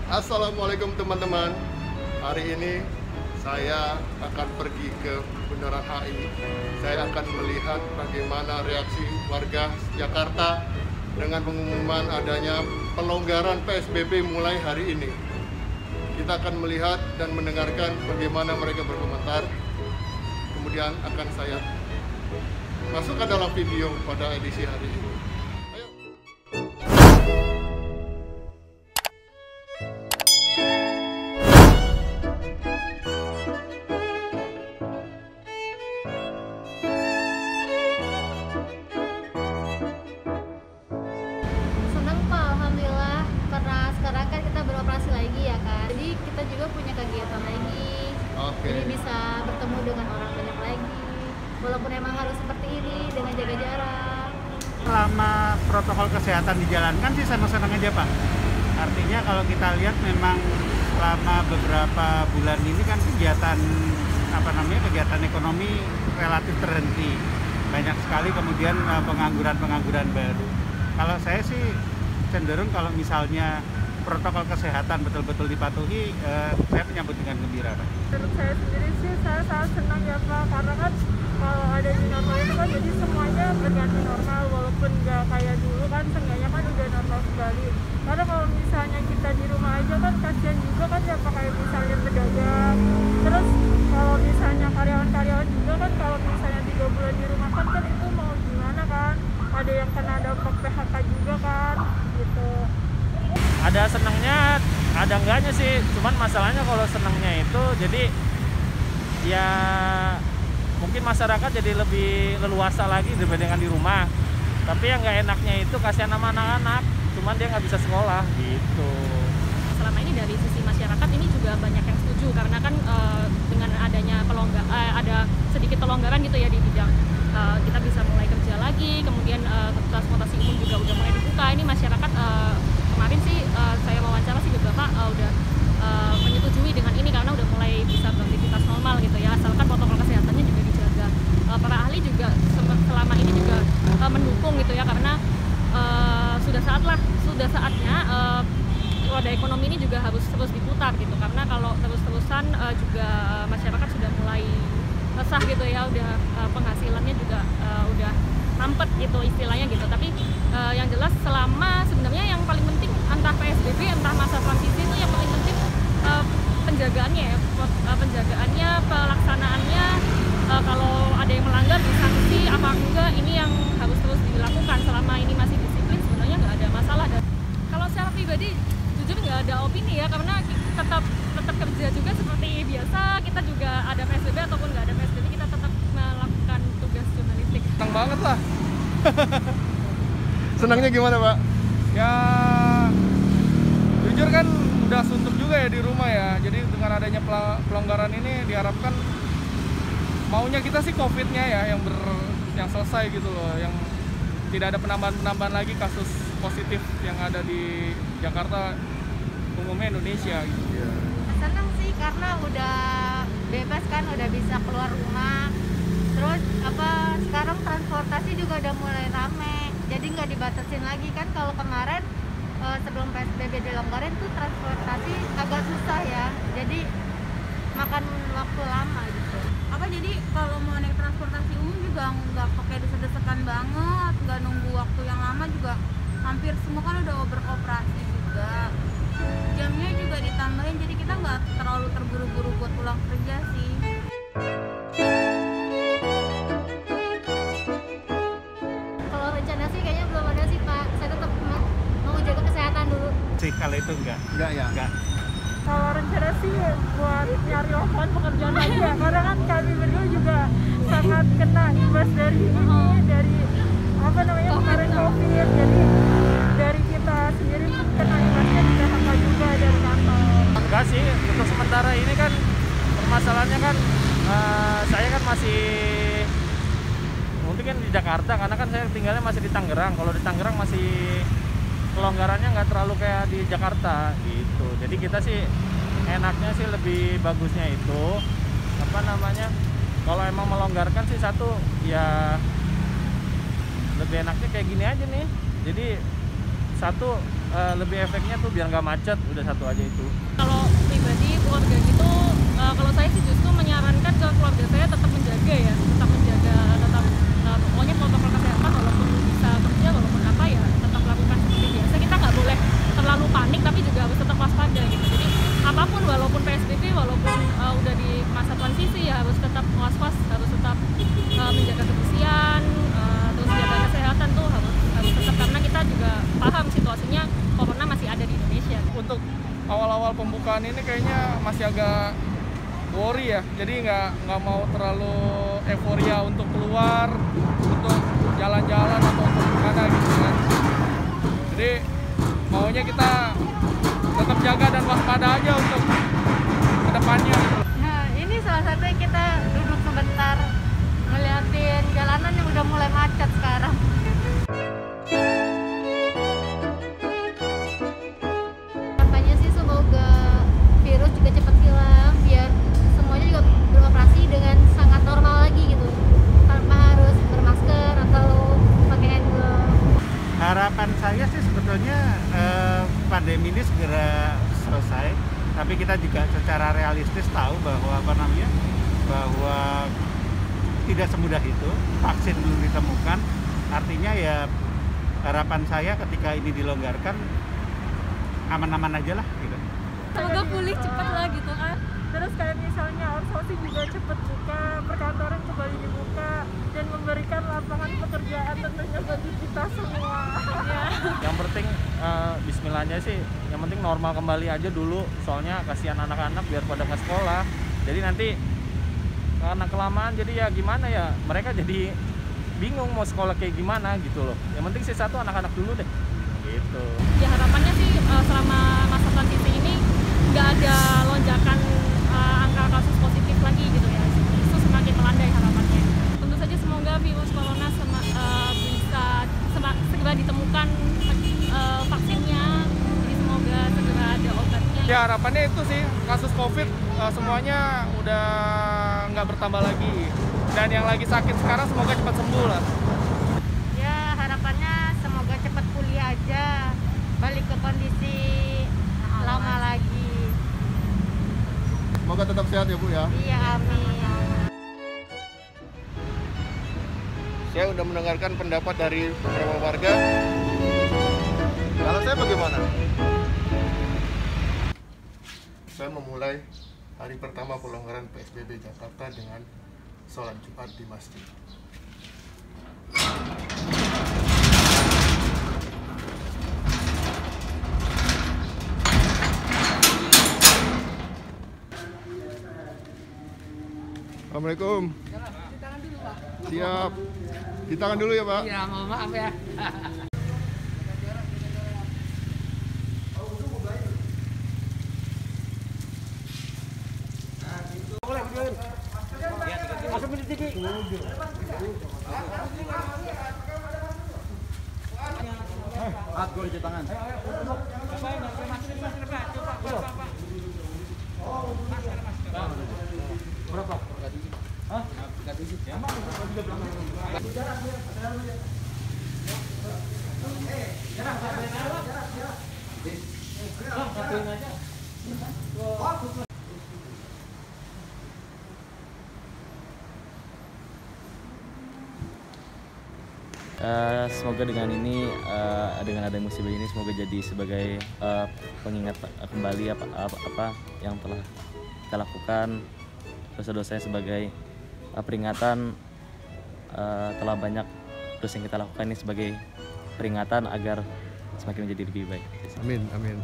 Assalamualaikum teman-teman. Hari ini saya akan pergi ke Bundaran HI. Saya akan melihat bagaimana reaksi warga Jakarta dengan pengumuman adanya pelonggaran PSBB mulai hari ini. Kita akan melihat dan mendengarkan bagaimana mereka berkomentar. Kemudian akan saya masukkan dalam video pada edisi hari ini. Ayo. Senang Pak, Alhamdulillah, karena sekarang kan kita beroperasi lagi ya kan. Jadi kita juga punya kegiatan lagi. Oke. Jadi bisa bertemu dengan orang banyak lagi. Walaupun emang harus seperti ini dengan jaga jarak. Selama protokol kesehatan dijalankan sih senang-senang aja Pak. Artinya kalau kita lihat memang selama beberapa bulan ini kan kegiatan kegiatan ekonomi relatif terhenti. Banyak sekali kemudian pengangguran baru. Kalau saya sih cenderung kalau misalnya protokol kesehatan betul-betul dipatuhi, saya menyambut dengan gembira Pak. Menurut saya sendiri sih saya sangat senang ya Pak, karena kan kalau ada new normal itu kan jadi semuanya berganti normal, walaupun nggak kayak dulu kan seenggaknya kan udah normal kembali. Karena kalau misalnya kita di rumah aja kan kasihan juga kan ya Pak, kayak misalnya pedagang, terus kalau misalnya karyawan-karyawan juga kan kalau misalnya 3 bulan di rumah kan itu mau gimana kan, ada yang kena dampak PHK juga kan gitu. Ada senangnya, ada enggaknya sih. Cuman masalahnya kalau senangnya itu jadi ya mungkin masyarakat jadi lebih leluasa lagi dibandingkan di rumah. Tapi yang nggak enaknya itu kasihan sama anak-anak. Cuman dia nggak bisa sekolah gitu. Selama ini dari sisi masyarakat ini juga banyak yang setuju karena kan dengan adanya ada sedikit pelonggaran gitu ya di bidang kita bisa mulai kerja lagi, kemudian transportasi umum juga udah mulai dibuka. Ini masyarakat kemarin sih saya wawancara sih beberapa udah menyetujui dengan ini karena udah mulai bisa beraktivitas normal gitu ya, asalkan protokol kesehatannya juga dijaga. Para ahli juga selama ini juga mendukung gitu ya, karena sudah saatnya roda ekonomi ini juga harus terus diputar gitu, karena kalau terus-terusan juga masyarakat sudah mulai resah gitu ya, udah penghasilannya juga udah mampet gitu istilahnya gitu. Tapi yang jelas selama sebenarnya yang paling penting entah PSBB entah masa transisi itu yang paling penting penjagaannya ya, penjagaannya, pelaksanaannya, kalau ada yang melanggar disanksi apa enggak, ini yang harus terus dilakukan. Selama ini masih disiplin sebenarnya nggak ada masalah. Dan kalau secara pribadi jujur nggak ada opini ya, karena tetap kerja juga seperti biasa. Kita juga ada PSBB ataupun nggak ada PSBB kita tetap melakukan tugas jurnalistik. Senang banget lah. Senangnya gimana Pak? Ya jujur kan udah suntuk juga ya di rumah ya. Jadi dengan adanya pelonggaran ini diharapkan maunya kita sih COVID-nya ya yang selesai gitu loh, yang tidak ada penambahan lagi kasus positif yang ada di Jakarta, umumnya Indonesia gitu. Senang sih karena udah bebas kan, udah bisa keluar rumah. Terus sekarang transportasi juga udah mulai rame, jadi nggak dibatasin lagi kan. Kalau kemarin sebelum PSBB dilonggarin tuh transportasi agak susah ya, jadi makan waktu lama gitu. Jadi kalau mau naik transportasi umum juga nggak pakai desek-desekan banget, nggak nunggu waktu yang lama juga, hampir semua kan udah beroperasi juga. Jamnya juga ditambahin, jadi kita nggak terlalu terburu-buru buat pulang kerja sih. Kalau rencana sih kayaknya belum ada sih Pak, saya tetap mau jaga kesehatan dulu. Sih kalau itu enggak. Enggak. Kalau rencana sih buat nyari lapangan pekerjaan lagi ya, karena kan kami berdua juga sangat kena imbas dari kemarin COVID. Jadi dari kita sendiri kena imbasnya di PHK juga dari kantor. Enggak sih, untuk sementara ini kan permasalahannya kan saya kan masih mungkin kan di Jakarta, karena kan saya tinggalnya masih di Tangerang. Kalau di Tangerang masih pelonggarannya nggak terlalu kayak di Jakarta gitu. Jadi kita sih enaknya sih lebih bagusnya itu kalau emang melonggarkan sih satu ya lebih enaknya kayak gini aja nih. Jadi satu lebih efeknya tuh biar nggak macet, udah satu aja itu. Kalau pribadi keluarga gitu, kalau saya sih justru menyarankan ke keluarga saya tetap menjaga ya, pokoknya protokol kesehatan walaupun bisa kerja, walaupun apa ya tetap lakukan seperti biasa. Kita nggak boleh terlalu panik, tapi juga harus tetap waspada gitu. Jadi apapun, walaupun PSBB, walaupun udah di masa transisi ya harus tetap was-was, harus tetap menjaga kebersihan, terus jaga kesehatan tuh harus tetap, karena kita juga paham situasinya corona masih ada di Indonesia. Untuk awal-awal pembukaan ini kayaknya masih agak worry ya, jadi nggak mau terlalu euforia untuk keluar, untuk jalan-jalan atau untuk kemana gitu kan. Jadi maunya kita tetap jaga dan waspada aja untuk kedepannya. Nah, ini salah satunya kita duduk sebentar ngeliatin jalanan yang udah mulai macet sekarang. Harapannya sih semoga virus juga cepat hilang, biar semuanya juga beroperasi dengan sangat normal lagi gitu, tanpa harus bermasker atau pakai hand glove. Harapan saya sih sebetulnya pandemi ini segera selesai, tapi kita juga secara realistis tahu bahwa bahwa tidak semudah itu, vaksin belum ditemukan. Artinya ya harapan saya ketika ini dilonggarkan aman-aman aja lah gitu. Semoga pulih cepat lah gitu kan. Terus kayak misalnya outsourcing juga cepet buka, perkantoran kembali dibuka, dan memberikan lapangan pekerjaan tentunya bagi kita semua. Yang penting bismillahnya sih, yang penting normal kembali aja dulu, soalnya kasihan anak-anak biar pada ke sekolah. Jadi nanti karena kelamaan jadi ya gimana ya, mereka jadi bingung mau sekolah kayak gimana gitu loh. Yang penting sih satu, anak-anak dulu deh gitu. Ya harapannya sih selama masa transisi ini nggak ada lonjakan angka kasus positif lagi gitu ya, itu semakin melandai harapannya. Tentu saja semoga virus corona bisa segera ditemukan vaksinnya, jadi semoga segera ada obatnya. Ya harapannya itu sih, kasus COVID semuanya udah nggak bertambah lagi, dan yang lagi sakit sekarang semoga cepat sembuh lah. Ya harapannya semoga cepat pulih aja, balik ke kondisi lama lagi. Semoga tetap sehat ya Bu ya. Iya, amin. Saya udah mendengarkan pendapat dari beberapa warga. Kalau saya bagaimana? Saya memulai hari pertama pelonggaran PSBB Jakarta dengan sholat Jumat di masjid. Assalamualaikum. Siap. Di tangan dulu ya Pak. Iya, mohon maaf ya. Semoga dengan ini, dengan ada musibah ini, semoga jadi sebagai pengingat kembali apa yang telah kita lakukan, dosa-dosanya sebagai peringatan, telah banyak dosa yang kita lakukan ini sebagai peringatan agar semakin menjadi lebih baik. Amin, amin.